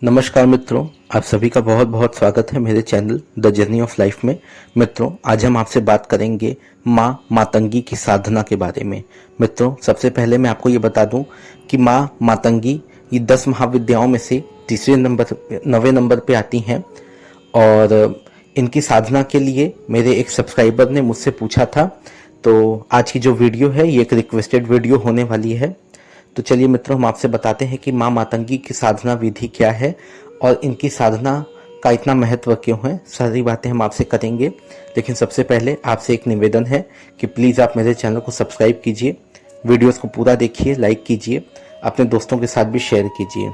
नमस्कार मित्रों, आप सभी का बहुत बहुत स्वागत है मेरे channel the journey of life में। मित्रों, आज हम आपसे बात करेंगे माँ मातंगी की साधना के बारे में। मित्रों, सबसे पहले मैं आपको ये बता दूं कि माँ मातंगी ये 10 महाविद्याओं में से तीसरे नंबर 9वें नंबर पे आती हैं। और इनकी साधना के लिए मेरे एक सब्सक्राइबर ने मुझसे पूछा था, तो आज की जो वीडियो है ये एक रिक्वेस्टेड वीडियो होने वाली है। तो चलिए मित्रों, हम आपसे बताते हैं कि माँ मातंगी की साधना विधि क्या है और इनकी साधना का इतना महत्व क्यों है। सारी बातें हम आपसे करेंगे, लेकिन सबसे पहले आपसे एक निवेदन है कि प्लीज़ आप मेरे चैनल को सब्सक्राइब कीजिए, वीडियोस को पूरा देखिए, लाइक कीजिए, अपने दोस्तों के साथ भी शेयर कीजिए।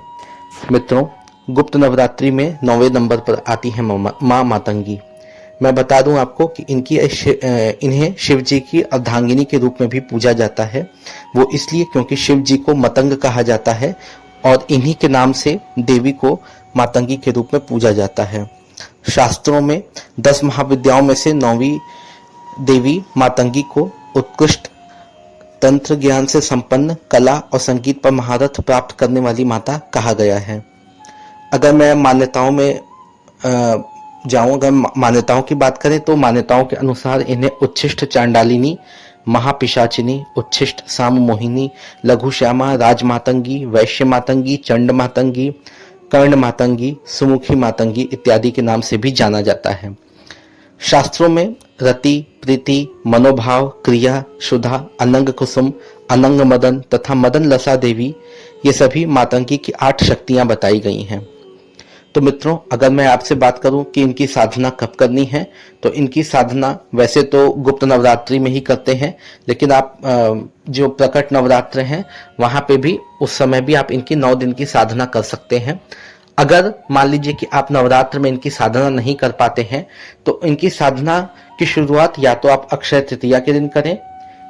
मित्रों, गुप्त नवरात्रि में 9वें नंबर पर आती है माँ मातंगी। मैं बता दूं आपको कि इन्हें शिव जी की अर्धांगिनी के रूप में भी पूजा जाता है। वो इसलिए क्योंकि शिव जी को मतंग कहा जाता है और इन्हीं के नाम से देवी को मातंगी के रूप में पूजा जाता है। शास्त्रों में 10 महाविद्याओं में से 9वीं देवी मातंगी को उत्कृष्ट तंत्र ज्ञान से संपन्न, कला और संगीत पर महारथ प्राप्त करने वाली माता कहा गया है। अगर मैं मान्यताओं में अगर मान्यताओं की बात करें तो मान्यताओं के अनुसार इन्हें उच्छिष्ट चांडालिनी, महापिशाचिनी, उच्छिष्ट साम मोहिनी, लघु श्यामा, राज मातंगी, वैश्य मातंगी, चंड मातंगी, कर्ण मातंगी, सुमुखी मातंगी इत्यादि के नाम से भी जाना जाता है। शास्त्रों में रति, प्रीति, मनोभाव, क्रिया, शुद्धा, अनंग कुसुम, अनंग मदन तथा मदन लसा देवी ये सभी मातंगी की 8 शक्तियां बताई गई हैं। तो मित्रों, अगर मैं आपसे बात करूं कि इनकी साधना कब करनी है, तो इनकी साधना वैसे तो गुप्त नवरात्रि में ही करते हैं, लेकिन आप जो प्रकट नवरात्र हैं वहां पे भी उस समय भी आप इनकी 9 दिन की साधना कर सकते हैं। अगर मान लीजिए कि आप नवरात्र में इनकी साधना नहीं कर पाते हैं, तो इनकी साधना की शुरुआत या तो आप अक्षय तृतीया के दिन करें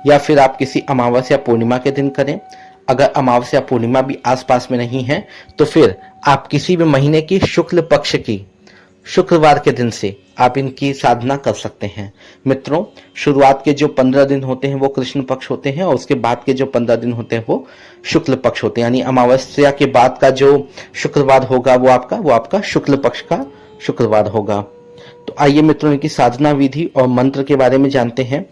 या फिर आप किसी अमावस्या पूर्णिमा के दिन करें। अगर अमावस्या पूर्णिमा भी आसपास में नहीं है तो फिर आप किसी भी महीने की शुक्ल पक्ष की शुक्रवार के दिन से आप इनकी साधना कर सकते हैं। मित्रों, शुरुआत के जो 15 दिन होते हैं वो कृष्ण पक्ष होते हैं और उसके बाद के जो 15 दिन होते हैं वो शुक्ल पक्ष होते हैं। यानी अमावस्या के बाद का जो शुक्रवार होगा वो आपका शुक्ल पक्ष का शुक्रवार होगा। तो आइए मित्रों, इनकी साधना विधि और मंत्र के बारे में जानते हैं।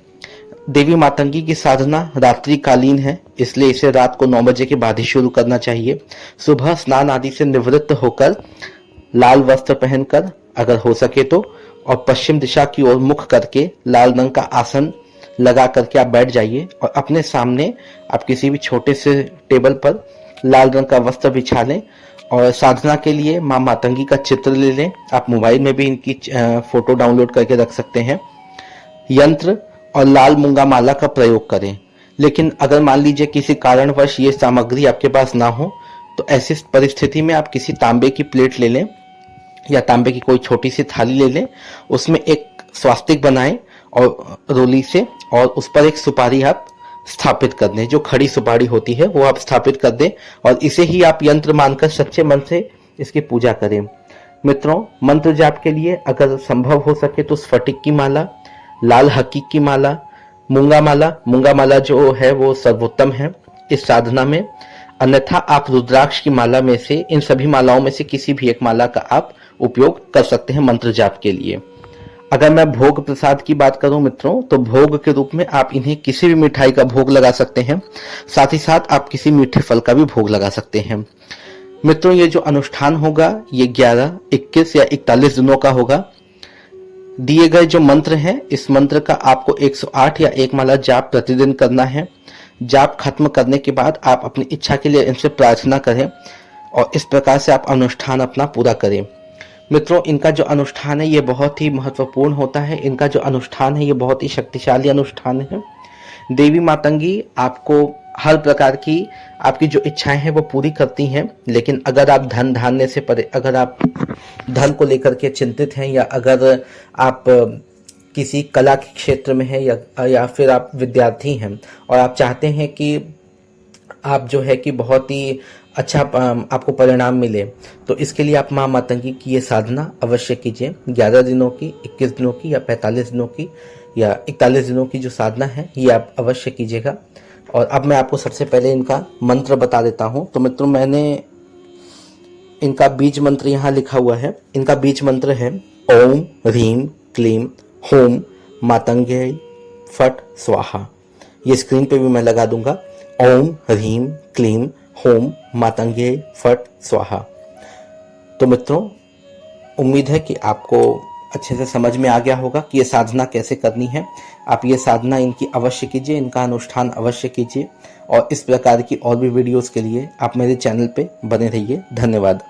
देवी मातंगी की साधना रात्रिकालीन है, इसलिए इसे रात को 9 बजे के बाद ही शुरू करना चाहिए। सुबह स्नान आदि से निवृत्त होकर लाल वस्त्र पहनकर, अगर हो सके तो, और पश्चिम दिशा की ओर मुख करके लाल रंग का आसन लगा करके आप बैठ जाइए और अपने सामने आप किसी भी छोटे से टेबल पर लाल रंग का वस्त्र बिछा लें और साधना के लिए माँ मातंगी का चित्र ले लें। आप मोबाइल में भी इनकी फोटो डाउनलोड करके रख सकते हैं। यंत्र और लाल मूंगा माला का प्रयोग करें। लेकिन अगर मान लीजिए किसी कारणवश ये सामग्री आपके पास ना हो, तो ऐसी परिस्थिति में आप किसी तांबे की प्लेट ले लें या तांबे की कोई छोटी सी थाली ले लें, उसमें एक स्वास्तिक बनाएं और रोली से, और उस पर एक सुपारी आप स्थापित कर दें। जो खड़ी सुपारी होती है वो आप स्थापित कर दें और इसे ही आप यंत्र मानकर सच्चे मन से इसकी पूजा करें। मित्रों, मंत्र जाप के लिए अगर संभव हो सके तो स्फटिक की माला, लाल हकीक की माला, मूंगा माला जो है वो सर्वोत्तम है इस साधना में। अन्यथा आप रुद्राक्ष की माला में से, इन सभी मालाओं में से किसी भी एक माला का आप उपयोग कर सकते हैं मंत्र जाप के लिए। अगर मैं भोग प्रसाद की बात करूं मित्रों, तो भोग के रूप में आप इन्हें किसी भी मिठाई का भोग लगा सकते हैं, साथ ही साथ आप किसी मीठे फल का भी भोग लगा सकते हैं। मित्रों, ये जो अनुष्ठान होगा ये 11, 21 या 41 दिनों का होगा। दिए गए जो मंत्र हैं, इस मंत्र का आपको 108 या 1 माला जाप प्रतिदिन करना है। जाप खत्म करने के बाद आप अपनी इच्छा के लिए इनसे प्रार्थना करें और इस प्रकार से आप अनुष्ठान अपना पूरा करें। मित्रों, इनका जो अनुष्ठान है ये बहुत ही महत्वपूर्ण होता है। इनका जो अनुष्ठान है ये बहुत ही शक्तिशाली अनुष्ठान है। देवी मातंगी आपको हर प्रकार की आपकी जो इच्छाएं हैं वो पूरी करती हैं, लेकिन अगर आप धन धान्य से परे, अगर आप धन को लेकर के चिंतित हैं या अगर आप किसी कला के क्षेत्र में हैं या फिर आप विद्यार्थी हैं और आप चाहते हैं कि आप जो है कि बहुत ही अच्छा आपको परिणाम मिले, तो इसके लिए आप माँ मातंगी की ये साधना अवश्य कीजिए। 11 दिनों की, 21 दिनों की या 45 दिनों की या 41 दिनों की जो साधना है ये आप अवश्य कीजिएगा। और अब मैं आपको सबसे पहले इनका मंत्र बता देता हूं। तो मित्रों, मैंने इनका बीज मंत्र यहाँ लिखा हुआ है। इनका बीज मंत्र है ओम ह्रीम क्लीम होम मातंगे फट स्वाहा। ये स्क्रीन पे भी मैं लगा दूंगा, ओम ह्रीम क्लीम होम मातंगे फट स्वाहा। तो मित्रों, उम्मीद है कि आपको अच्छे से समझ में आ गया होगा कि ये साधना कैसे करनी है। आप ये साधना इनकी अवश्य कीजिए, इनका अनुष्ठान अवश्य कीजिए और इस प्रकार की और भी वीडियोस के लिए आप मेरे चैनल पे बने रहिए। धन्यवाद।